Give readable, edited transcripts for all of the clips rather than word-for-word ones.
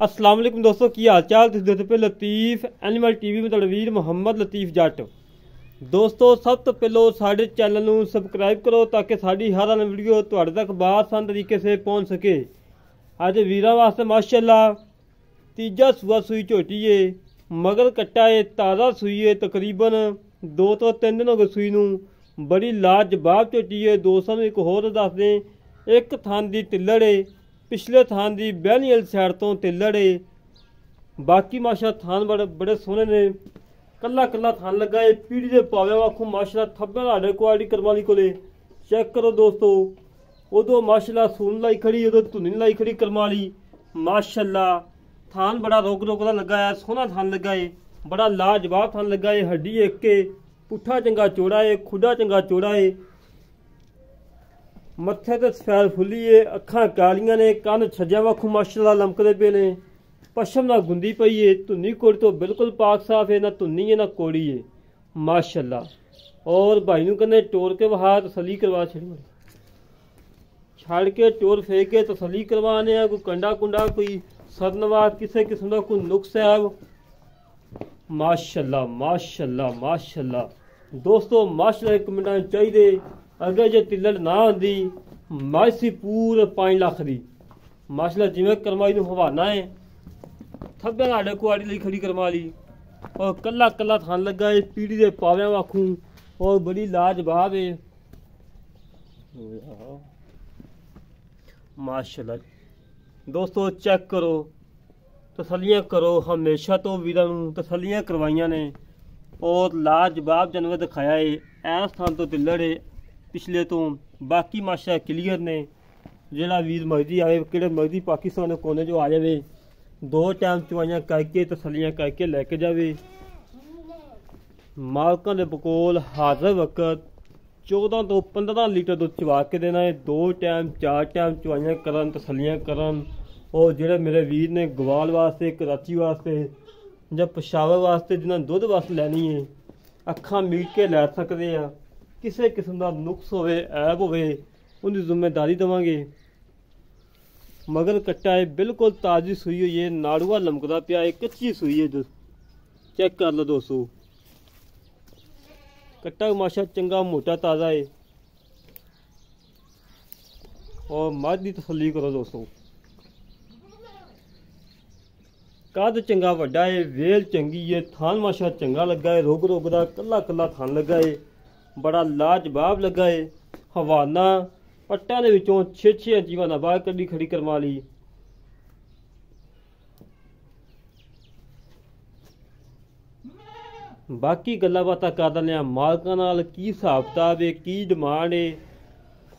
अस्सलाम वालेकुम दोस्तों, की हाल चाल। तुसीं देखदे पे लतीफ एनिमल टीवी में तुहाडा वीर मुहम्मद लतीफ जट। दोस्तों सब तो पहलो साडे चैनल नूं सबसक्राइब करो ताकि साडी हर आने वीडियो तुहाडे तक बासान तरीके से पहुंच सके। अज वीरां वास्ते माशाअल्लाह तीजा सूआ सूई झोटी है, मगर कट्टा है, ताज़ा सूई है, तकरीबन 2 तो 3 दिन हो गए सूई नूं। बड़ी लाजवाब झोटी है। दोस्तों एक होर दस दें, एक थान दी तिल्लड़ है, पिछले थान दी बैनी वाली साइड तो तिल्लड़ है। बाकी माशा थान बड़े सोहने ने, कला कला थान लगा है। पीढ़ी के पावे आखो माशाअल्लाह थब्बे साढ़े क्वालिटी करमाली कोले चेक करो दोस्तों। उदो माशाअल्लाह सून लाई खड़ी, उदो धुनी लाई खड़ी करमाली माशाअल्लाह। थान बड़ा रोक का लगा है, सोहना थान लगा है, बड़ा लाजवाब थान लगा है। हड्डी एक के पुट्ठा चंगा चौड़ा है, खुडा चंगा चौड़ा है। मत्थे ते सफैद फुली है, अखां कालियां ने, कन छज्जा वाखू माशाअल्लाह लमकदे पे ने। पशम ना गुंदी पई है, धुनी कोड़ी तो बिल्कुल पाक साफ है, ना धुनी है ना कोड़ी है माशाअल्लाह। और भाई नूं कन्ने टोर के वहा तसली करवा छड़ के टोर फेंक के तसली करवाने आ। कोई कंडा कुंडा कोई सरनवा किसी किस्म का कोई नुक्स है माशाअल्लाह माशाअल्लाह माशाअल्लाह। दोस्तों माशाअल्लाह एक मिनट चाहिए। अगर जो तिल्लड़ ना आती मासी पूरे 5 लाख की माशाअल्लाह। जिमें करमाई नूं हवाना है, थब्बे साढ़े कुआड़ी ली खड़ी करमाली और कला कला थान लगा है। पीढ़ी के पाव्या आखूँ और बड़ी लाजवाब है माशाअल्लाह। दोस्तों चेक करो, तसलियाँ करो। हमेशा तो वीरां नूं तसलियाँ करवाइयां ने और लाजवाब जानवर दिखाया है। इस थान तो तिल्लड़ है, पिछले तो बाकी माशा क्लीयर ने। जिहड़ा वीर मर्जी आए, किहड़े मर्जी पाकिस्तान के कोने जो आ जाए, 2 टाइम चवाइयां करके तसलियां करके लैके जाए। मालकां दे बकोल हाजिर वक्त 14 तो 15 लीटर दुध चवा के देना है। 2 टाइम 4 टाइम चवाइयां करन, तसलियां करन। और जिहड़े मेरे वीर ने गवाल वास्ते, कराची वास्ते जां पेशावर वास्ते, जिन्हां दुध वास्ते लैनी है, अखां मीट के लै सकते हैं। किसी किस्म का नुक्स होवे, ऐब होवे, उनकी जिम्मेदारी देवांगे। मगर कट्टा है बिल्कुल ताज़ी सूई हुई है, नाड़ुआ लमकदा पिया है, कच्ची सूई है। चेक कर लो दोस्तों, कट्टा माशा चंगा मोटा ताज़ा है। और मझ की तसल्ली करो दोस्तों। कद चंगा वड्डा है, वेल चंगी है, थान माशा चंगा लगा है। रोग रोग का कला कला थान लगा है, बड़ा लाजवाब लगा है। हवाना पट्टा दे विचों 6-6 इंची हवाना बाहर कड्डी खड़ी करमाली। बाकी गल्लां बातां कर दिंदे आ मालकां नाल, की हिसाब किताब है, की डिमांड है।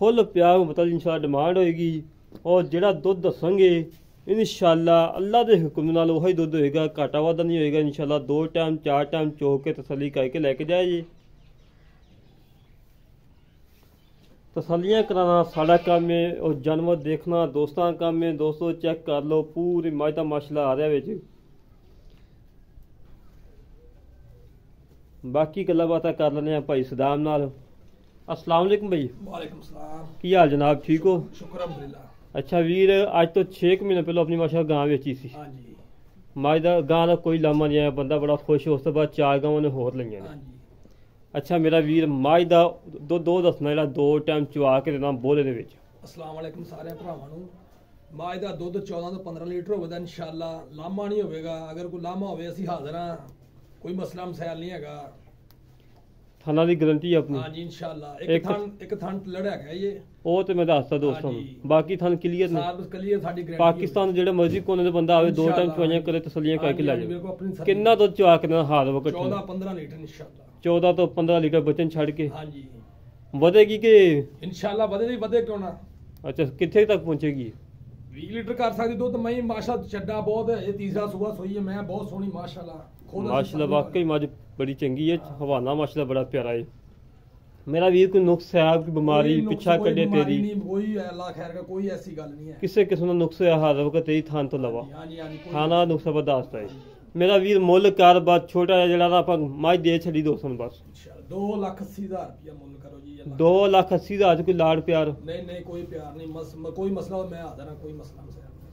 फुल प्यार मतलब इंशाअल्लाह डिमांड होएगी। और जिहड़ा दुध दस्सांगे इंशाअल्लाह अल्लाह के हुक्म नाल वही दुध होएगा, घाटा वाधा नहीं होएगा इंशाअल्लाह। 2 टाइम 4 टाइम चो के तसली करके लैके जाए जी। तसलियाँ कराना साड़ा काम है और जानवर देखना दोस्तों का काम है। दोस्तों चेक कर लो, पूरी मझ दा माशाअल्लाह आ रहा है। बाकी गल्लां बातां कर लैंदे आ भाई सदाम नाल। अस्सलाम वालेकुम भाई। वालेकुम सलाम। की हाल जनाब, ठीक हो? शुक्र अल्हम्दुलिल्लाह। अच्छा वीर, अज तो 6 महीने पहले अपनी माशा गां बेची सी। हाँ जी। मझ दा गां दा कोई लामा नहीं आया, बंदा बड़ा खुश। उस तो बाद 4 गावां ने होर लईयां ने। हाँ जी। अच्छा मेरा वीर, मझ दा दुध दो दसना जिहड़ा 2 टाइम चवा के देना बोले दे विच। अस्सलाम वालेकुम सारे भरावां नूं। माँ दा दुध 14 तो 15 लीटर होवेगा इंशाअल्लाह। लामा नहीं होवेगा। अगर कोई लामा होवे असीं हाज़र हां, कोई मसला मसैल नहीं हैगा। थाना की गारंटी अपनी। हाँ जी इंशाअल्लाह। एक थान लड़ा है ये, वो तो मैं दसता दोस्तों। बाकी थान क्लीयर ने, क्लीयर साडी गारंटी। पाकिस्तान जेड़ा मर्जी कोने दे बंदा आवे 2 टाइम चवाइयां करे, तसलियां करके लै जाए। कितना दुध चवा के देना हाल वक्त? 14-15 लीटर इंशाअल्लाह। 14 तो 15 लीटर बचन छड़ के। हाँ जी बढ़ेगी कि इंशाअल्लाह बढ़ेगी, बढ़े क्यों ना। अच्छा कितने तक पहुंचेगी? 20 लीटर कर सकती दुध। मैं माशा चड्डा बहुत है, ये तीसरा सुबह सोई है। मैं बहुत सोहनी माशाअल्लाह। माशाअल्लाह वाकई मझ बड़ी चंगी है। हवाना माशाअल्लाह बड़ा प्यारा है। मेरा वीर कोई नुक्स है, आपकी बीमारी पिछा कटे तेरी कोई अल्लाह खैर का, कोई ऐसी गल नहीं है। किसी किस्म का नुक्स है हर वक्त तेरी थान तो लवा थाना नुक्स बर्दाश्त है। मेरा वीर मुल कर बस छोटा जिहा जिहड़ा ना आपां मझ दे छड़ी दोस्तों बस। 2,80,000 रुपया मुल करो जी। 2,80,000 कोई लाड़ प्यार नहीं, कोई प्यार नहीं। कोई मसला हो मैं हाज़र हां, कोई मसला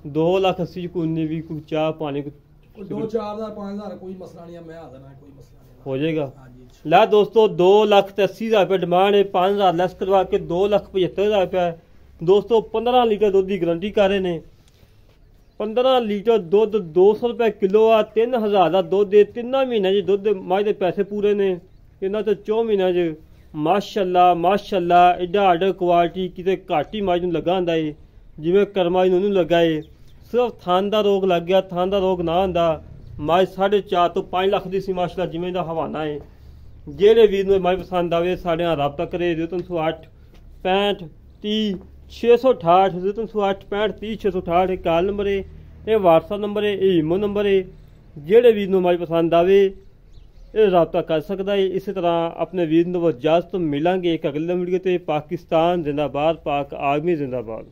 2,80,000 ਕੋਈ ਨਹੀਂ ਵੀ ਕੋਈ ਚਾਹ ਪਾਣੀ ਕੋਈ 2-4 5 ਹਜ਼ਾਰ ਕੋਈ ਮਸਲਾ ਨਹੀਂ ਆ, ਮੈਂ ਹਾਜ਼ਰ ਹਾਂ, ਕੋਈ ਮਸਲਾ ਨਹੀਂ ਹੋ ਜਾਏਗਾ। ਹਾਂਜੀ ਲੈ ਦੋਸਤੋ 2,80,000 ਰੁਪਏ ਡਿਮਾਂਡ ਹੈ, 5,000 ਲੈਸ ਕਰਵਾ ਕੇ 2,75,000 ਰੁਪਏ। ਦੋਸਤੋ 15 ਲੀਟਰ ਦੁੱਧ ਦੀ ਗਰੰਟੀ ਕਰ ਰਹੇ ਨੇ। 15 ਲੀਟਰ ਦੁੱਧ 200 ਰੁਪਏ ਕਿਲੋ ਆ, 3,000 ਦਾ ਦੁੱਧ ਹੈ। 3 ਮਹੀਨਿਆਂ 'ਚ ਦੁੱਧ ਮੱਝ ਦੇ ਪੈਸੇ ਪੂਰੇ ਨੇ ਇਹਨਾਂ ਤੋਂ 4 ਮਹੀਨਿਆਂ 'ਚ। ਮਾਸ਼ਾਅੱਲਾ ਮਾਸ਼ਾਅੱਲਾ ਐਡਾ ਆਰਡਰ ਕੁਆਲਿਟੀ ਕਿਤੇ ਘੱਟ ਹੀ ਮੱਝ ਨੂੰ ਲੱਗਾ ਹੁੰਦਾ ਏ, ਜਿਵੇਂ ਕਰਮਾ ਨੂੰ ਉਹਨੂੰ ਲੱਗਾ ਏ। ਸਿਰਫ ਥਣ ਦਾ ਰੋਗ ਲੱਗ ਗਿਆ, ਥਣ ਦਾ ਰੋਗ ਨਾ ਹੁੰਦਾ ਮੱਝ 4.5 ਤੋਂ 5 ਲੱਖ ਦੀ ਸੀ ਮਾਸ਼ਾਅੱਲਾ, ਜਿਵੇਂ ਦਾ ਹਵਾਨਾ ਏ। ਜਿਹੜੇ ਵੀਰ ਨੂੰ ਮੱਝ ਪਸੰਦ ਆਵੇ ਸਾਡੇ ਨਾਲ ਰਾਬਤਾ ਕਰੇ 0308 65 30 668 0308 65 30 668 ਇਹ ਕਾਲ ਨੰਬਰ ਹੈ, ਇਹ WhatsApp ਨੰਬਰ ਹੈ, ਇਹ ਈਮੋ ਨੰਬਰ ਹੈ। ਜਿਹੜੇ ਵੀਰ ਨੂੰ ਮੱਝ ਪਸੰਦ ਆਵੇ ਇਹ ਰਾਬਤਾ ਕਰ ਸਕਦਾ ਹੈ। ਇਸੇ ਤਰ੍ਹਾਂ ਆਪਣੇ ਵੀਰ ਨੂੰ ਇਜਾਜ਼ਤ ਮਿਲਾਂਗੇ ਇੱਕ ਅਗਲੇ ਵੀਡੀਓ ਤੇ। ਪਾਕਿਸਤਾਨ ਜ਼ਿੰਦਾਬਾਦ, ਪਾਕ ਆਰਮੀ ਜ਼ਿੰਦਾਬਾਦ।